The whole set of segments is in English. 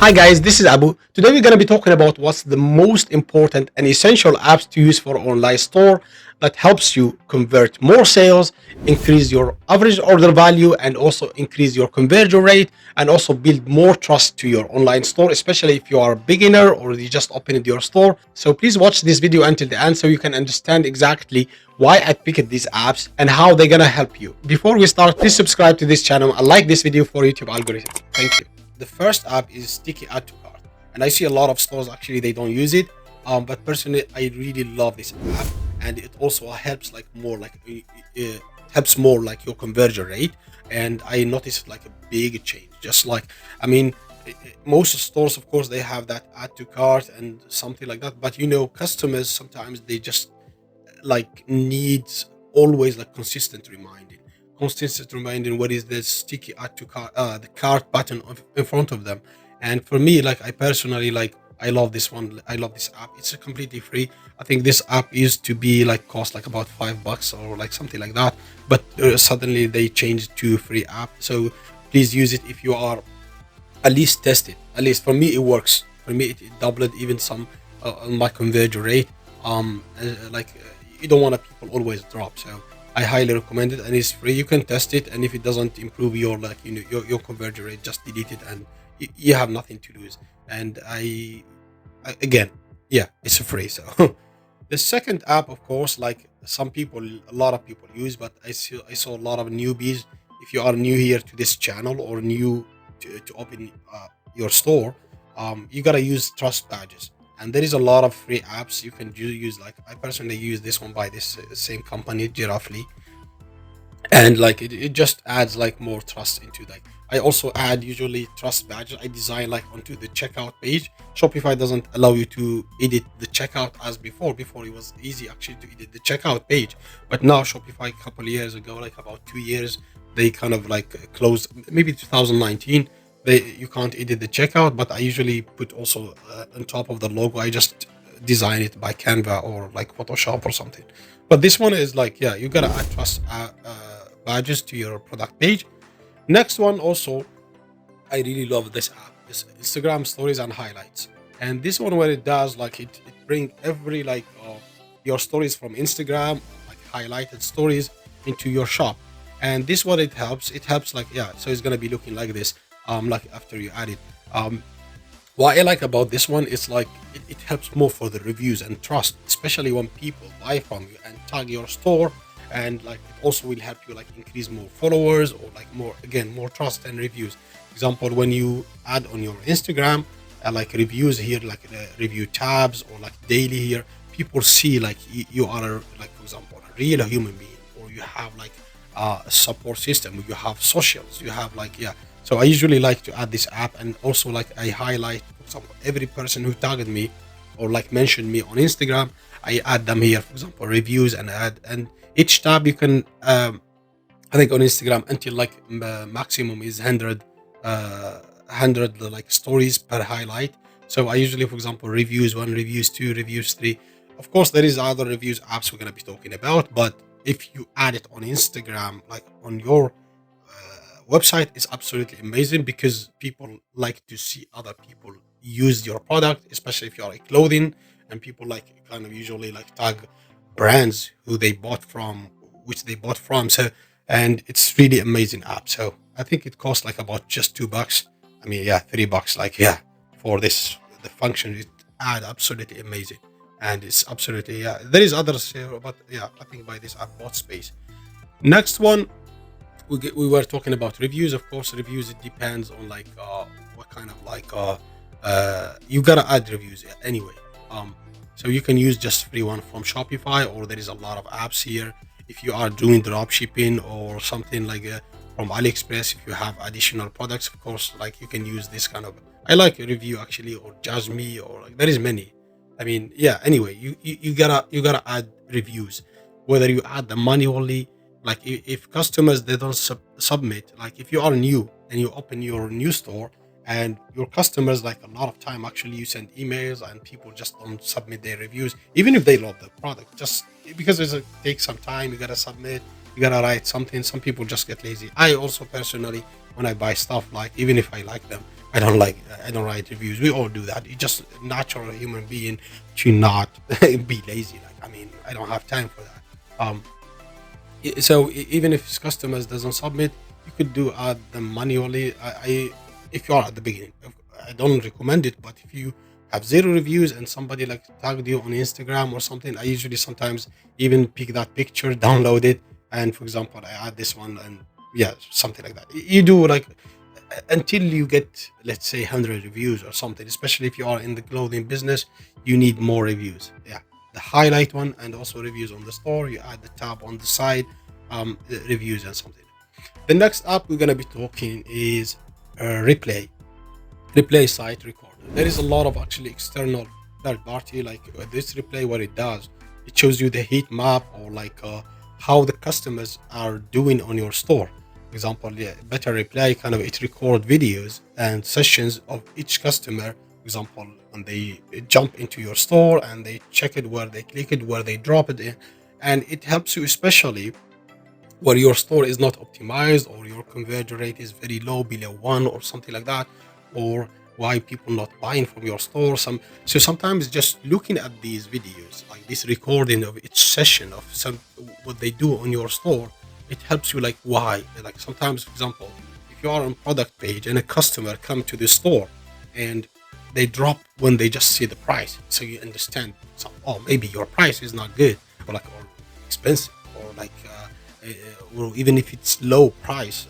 Hi guys, this is Abu. Today we're going to be talking about what's the most important and essential apps to use for online store that helps you convert more sales, increase your average order value, and also increase your conversion rate, and also build more trust to your online store, especially if you are a beginner or you just opened your store. So please watch this video until the end so you can understand exactly why I picked these apps and how they're going to help you. Before we start, please subscribe to this channel and like this video for YouTube algorithm. Thank you. The first app is Sticky Add to Cart, and I see a lot of stores actually they don't use it. But personally, I really love this app, and it also helps like more like helps more like your conversion rate. And I noticed like a big change. Just like I mean, most stores of course they have that add to cart and something like that. But customers sometimes they just like needs always like consistent reminding what is the sticky add to cart the cart button in front of them. And for me, like I personally like I love this one. I love this app. It's completely free. I think this app used to be like cost like about $5 or like something like that, but suddenly they changed to free app. So please use it if you are at least test it. At least for me, it works. For me, it doubled even some on my conversion rate. You don't want to people always drop. So I highly recommend it, and it's free. You can test it, and if it doesn't improve your like your conversion rate, just delete it, and you have nothing to lose. And I again, yeah, it's free. So the second app, of course, like a lot of people use, but I saw a lot of newbies. If you are new here to this channel or new to open your store, you gotta use trust badges. And there is a lot of free apps you can use. Like I personally use this one by this same company, Giraffe, and like it just adds like more trust into like I also add usually trust badges I design like onto the checkout page. Shopify doesn't allow you to edit the checkout as before it was easy actually to edit the checkout page, but now Shopify a couple of years ago, like about 2 years, they kind of like closed, maybe 2019, you can't edit the checkout. But I usually put also on top of the logo, I just design it by Canva or like Photoshop or something. But this one is like, yeah, you gotta add trust badges to your product page. Next one also, I really love this app. This Instagram stories and highlights. And this one, what it does, like it bring every like your stories from Instagram, like highlighted stories, into your shop. And this what it helps. It helps like, yeah. So it's gonna be looking like this. Like after you add it. What I like about this one is like it helps more for the reviews and trust, especially when people buy from you and tag your store. And like it also will help you like increase more followers or like more trust and reviews. Example, when you add on your Instagram like reviews here, like the review tabs or like daily here, people see like you are like, for example, a real human being, or you have like a support system, you have socials, you have like, yeah. So I usually like to add this app, and also like I highlight, for example, every person who tagged me or like mentioned me on Instagram, I add them here, for example, reviews, and each tab you can I think on Instagram until like maximum is 100 like stories per highlight. So I usually, for example, reviews 1, reviews 2, reviews 3. Of course there is other reviews apps we're going to be talking about, but if you add it on Instagram, like on your website, is absolutely amazing, because people like to see other people use your product, especially if you're like clothing, and people like kind of usually like tag brands who they bought from, which they bought from. So, and it's really amazing app. So I think it costs like about just $2. I mean, yeah, $3, like, yeah, for this the function it add, absolutely amazing. And it's absolutely, yeah, there is others here, but yeah, I think by this app bought space. Next one, we were talking about reviews. Of course, reviews, it depends on like what kind of like you gotta add reviews anyway. So you can use just free one from Shopify, or there is a lot of apps here. If you are doing drop shipping or something like from AliExpress, if you have additional products, of course, like you can use this kind of, I like a review actually, or Jasmine, or like there is many. I mean, yeah, anyway, you gotta add reviews, whether you add them manually, like if customers they don't submit, like if you are new and you open your new store, and your customers, like a lot of time actually you send emails and people just don't submit their reviews, even if they love the product, just because it takes some time, you gotta submit, you gotta write something. Some people just get lazy. I also personally, when I buy stuff, like even if I like them, I don't like, I don't write reviews. We all do that. It's just natural human being to not be lazy. Like, I mean, I don't have time for that. So even if his customers doesn't submit, you could do add them manually. If you are at the beginning, I don't recommend it. But if you have zero reviews and somebody like tagged you on Instagram or something, I usually sometimes even pick that picture, download it, and for example, I add this one, and yeah, something like that. You do like until you get, let's say, 100 reviews or something. Especially if you are in the clothing business, you need more reviews. Yeah, the highlight one, and also reviews on the store. You add the tab on the side, reviews and something. The next app we're gonna be talking is replay site recorder. There is a lot of actually external third party like this replay. What it does, it shows you the heat map, or like how the customers are doing on your store. For example, yeah, better reply kind of, it record videos and sessions of each customer. For example, when they jump into your store and they check it, where they click it, where they drop it in, and it helps you especially where your store is not optimized, or your conversion rate is very low, below one or something like that, or why people not buying from your store. Sometimes just looking at these videos, like this recording of each session of some what they do on your store, it helps you like why. Like sometimes, for example, if you are on product page and a customer come to the store and they drop when they just see the price, so you understand, so, oh, maybe your price is not good, or expensive, or or even if it's low price,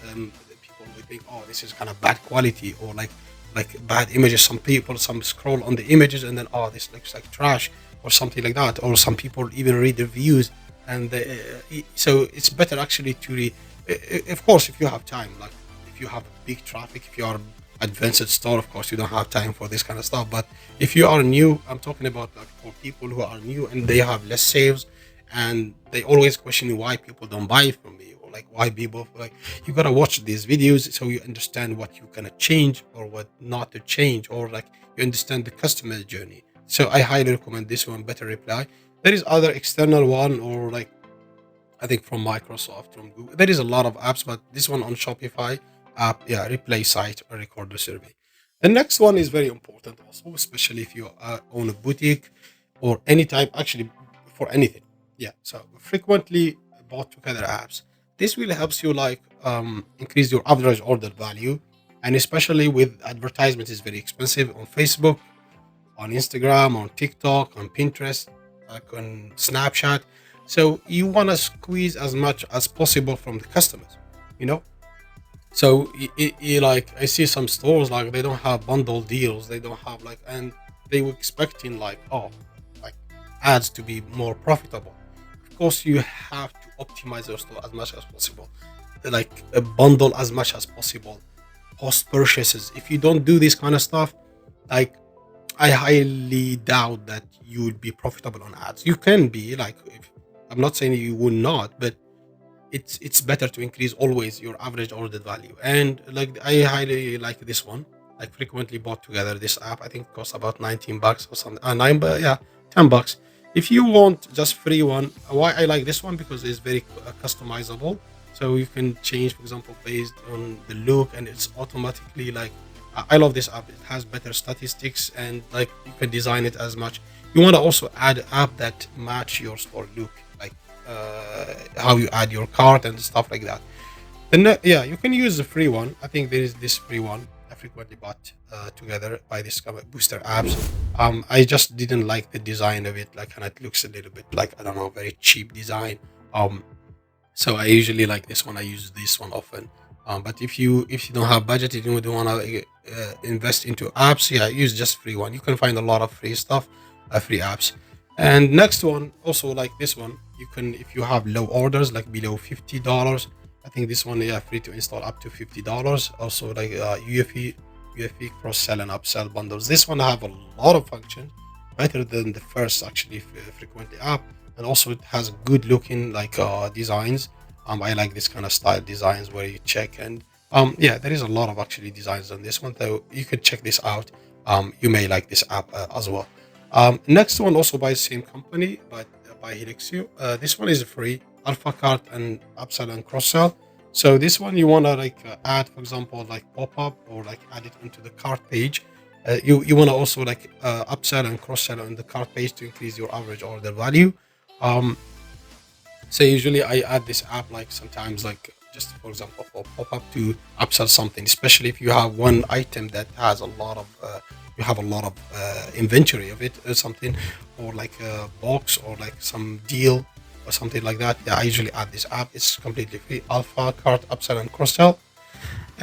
people will think, oh, this is kind of bad quality, or like bad images. Some people, some scroll on the images and then, oh, this looks like trash or something like that. Or some people even read reviews, and so it's better actually to of course, if you have time, like if you have big traffic, if you are advanced store, of course you don't have time for this kind of stuff. But if you are new, I'm talking about like for people who are new and they have less sales, and they always question why people don't buy from me, or like why people, like, you gotta watch these videos so you understand what you gonna change or what not to change, or like you understand the customer journey. So I highly recommend this one, Better Reply. There is other external one, or like I think from Microsoft, from Google. There is a lot of apps, but this one on Shopify app, yeah, replay site or record the survey. The next one is very important also, especially if you own a boutique or any type, actually for anything. Yeah, so frequently bought together apps. This will helps you like increase your average order value, and especially with advertisement is very expensive on Facebook, on Instagram, on TikTok, on Pinterest, like on Snapchat. So you want to squeeze as much as possible from the customers, you know. So like I see some stores like they don't have bundle deals, they don't have like, and they were expecting like, oh, like ads to be more profitable. Of course, you have to optimize your store as much as possible, like a bundle as much as possible, post purchases. If you don't do this kind of stuff, like I highly doubt that you would be profitable on ads. You can be like, if, I'm not saying you will not, but it's better to increase always your average order value. And like I highly like this one, like frequently bought together. This app I think costs about 19 bucks or something. Nine, but yeah, 10 bucks. If you want just free one, why I like this one, because it's very customizable. So you can change, for example, based on the look, and it's automatically like, I love this app. It has better statistics, and like you can design it as much. You want to also add an app that match your store look, like how you add your cart and stuff like that. Then yeah, you can use the free one. I think there is this free one I frequently bought together by this booster apps. I just didn't like the design of it, like, and it looks a little bit like, I don't know, very cheap design. So I usually like this one. I use this one often. But if you don't have budget, if you don't want to invest into apps, yeah, use just free one. You can find a lot of free stuff, free apps. And next one, also like this one, you can, if you have low orders like below $50, I think this one, yeah, free to install up to $50. Also like UFE cross sell and upsell bundles. This one have a lot of functions, better than the first actually frequently app, and also it has good looking like designs. I like this kind of style designs where you check, and yeah, there is a lot of actually designs on this one, so you could check this out. You may like this app as well. Next one also by the same company, but by Helixio. This one is free, Alpha Cart and upsell and cross sell. So this one you want to like add, for example, like pop-up or like add it into the cart page. You want to also like upsell and cross-sell on the cart page to increase your average order value. um so usually I add this app like sometimes like just for example for pop-up to upsell something, especially if you have one item that has a lot of you have a lot of inventory of it or something, or like a box or like some deal or something like that. Yeah, I usually add this app. It's completely free. Alpha cart upsell and cross sell.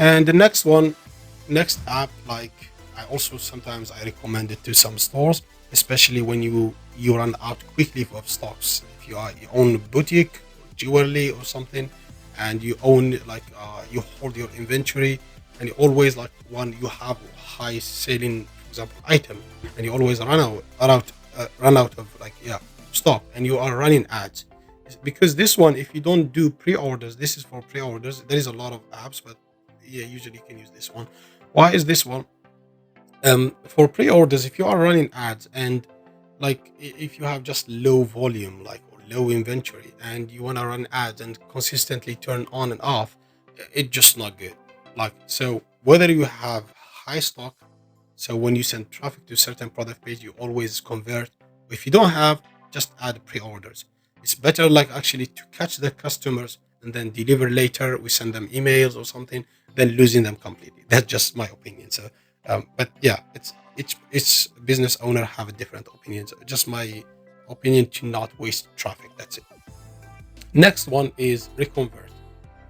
And the next one, next app, like I also sometimes I recommend it to some stores, especially when you run out quickly of stocks. If you own a boutique, jewelry or something, and you own like you hold your inventory, and you always like one you have high selling, for example, item, and you always run out of like yeah stock, and you are running ads. Because this one, if you don't do pre-orders, this is for pre-orders. There is a lot of apps, but yeah, usually you can use this one. Why is this one? For pre-orders, if you are running ads and like if you have just low volume, like or low inventory, and you want to run ads and consistently turn on and off, it's just not good. Like, so whether you have high stock, so when you send traffic to certain product page, you always convert. If you don't have, just add pre-orders. It's better like actually to catch the customers and then deliver later. We send them emails or something, than losing them completely. That's just my opinion. So, but yeah, it's business owner have a different opinions. Just my opinion to not waste traffic. That's it. Next one is Reconvert.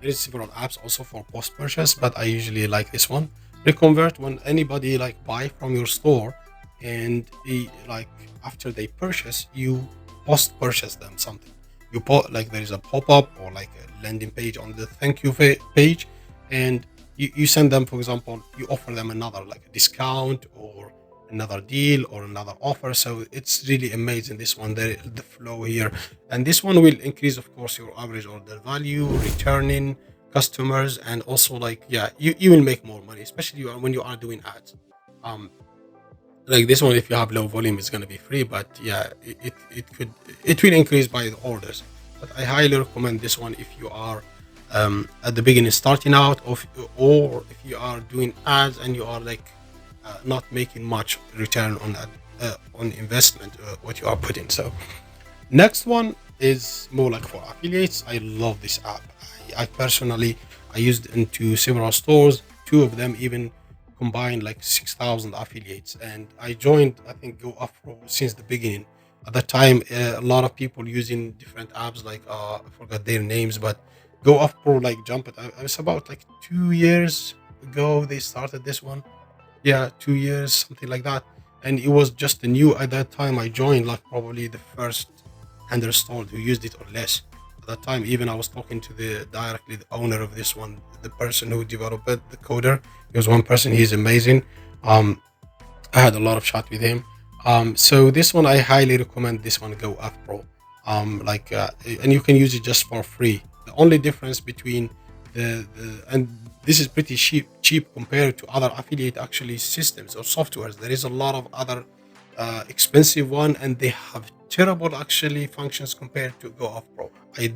There is several apps also for post purchase, but I usually like this one. Reconvert, when anybody like buy from your store and like after they purchase, you post purchase them something. You put like there is a pop up or like a landing page on the thank you page, and you send them, for example, you offer them another like a discount or another deal or another offer. So it's really amazing this one, the flow here. And this one will increase of course your average order value, returning customers, and also like yeah, you will make more money, especially when you are doing ads. um like this one, if you have low volume, it's going to be free, but yeah, it will increase by the orders. But I highly recommend this one if you are at the beginning starting out, or if you are doing ads and you are like not making much return on that on investment what you are putting. So next one is more like for affiliates. I love this app. I personally I used it into several stores. Two of them even combined like 6,000 affiliates, and I joined I think Go Afro since the beginning. At that time, a lot of people using different apps like I forgot their names, but Go Afro like jump it. I was about like 2 years ago they started this one. Yeah, 2 years, something like that. And it was just a new at that time. I joined like probably the first 100 stores who used it or less. At that time, even I was talking to the directly the owner of this one, the person who developed it, the coder. He was one person. He's amazing. Um, I had a lot of chat with him. So this one I highly recommend. This one, Go Up Pro. And you can use it just for free. The only difference between the and this is pretty cheap compared to other affiliate actually systems or softwares. There is a lot of other expensive one, and they have terrible actually functions compared to Go Off Pro.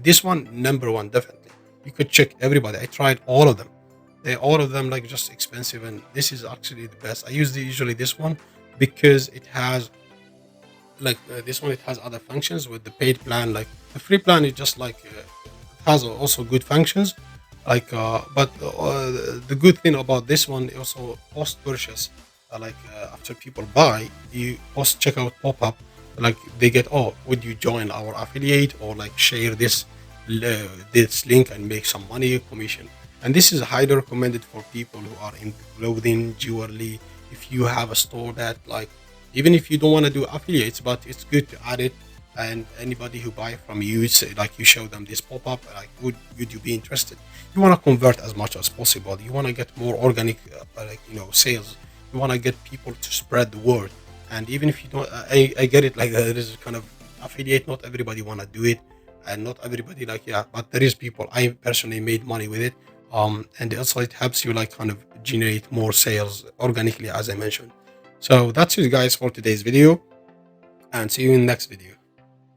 This one number one definitely. You could check everybody. I tried all of them. They all of them like just expensive, and this is actually the best. I use usually this one because it has like this one. It has other functions with the paid plan. Like the free plan is just like has also good functions. But the good thing about this one also post purchase. After people buy, you post checkout pop up. Like they get, oh, would you join our affiliate or like share this link and make some money commission. And this is highly recommended for people who are in clothing, jewelry. If you have a store that like, even if you don't want to do affiliates, but it's good to add it. And anybody who buy from you, say like you show them this pop up, like would you be interested? You want to convert as much as possible. You want to get more organic, sales. You want to get people to spread the word. And even if you don't, I get it. Like there is kind of affiliate. Not everybody want to do it, and not everybody like yeah. But there is people. I personally made money with it. And also it helps you like kind of generate more sales organically, as I mentioned. So that's it, guys, for today's video, and see you in the next video.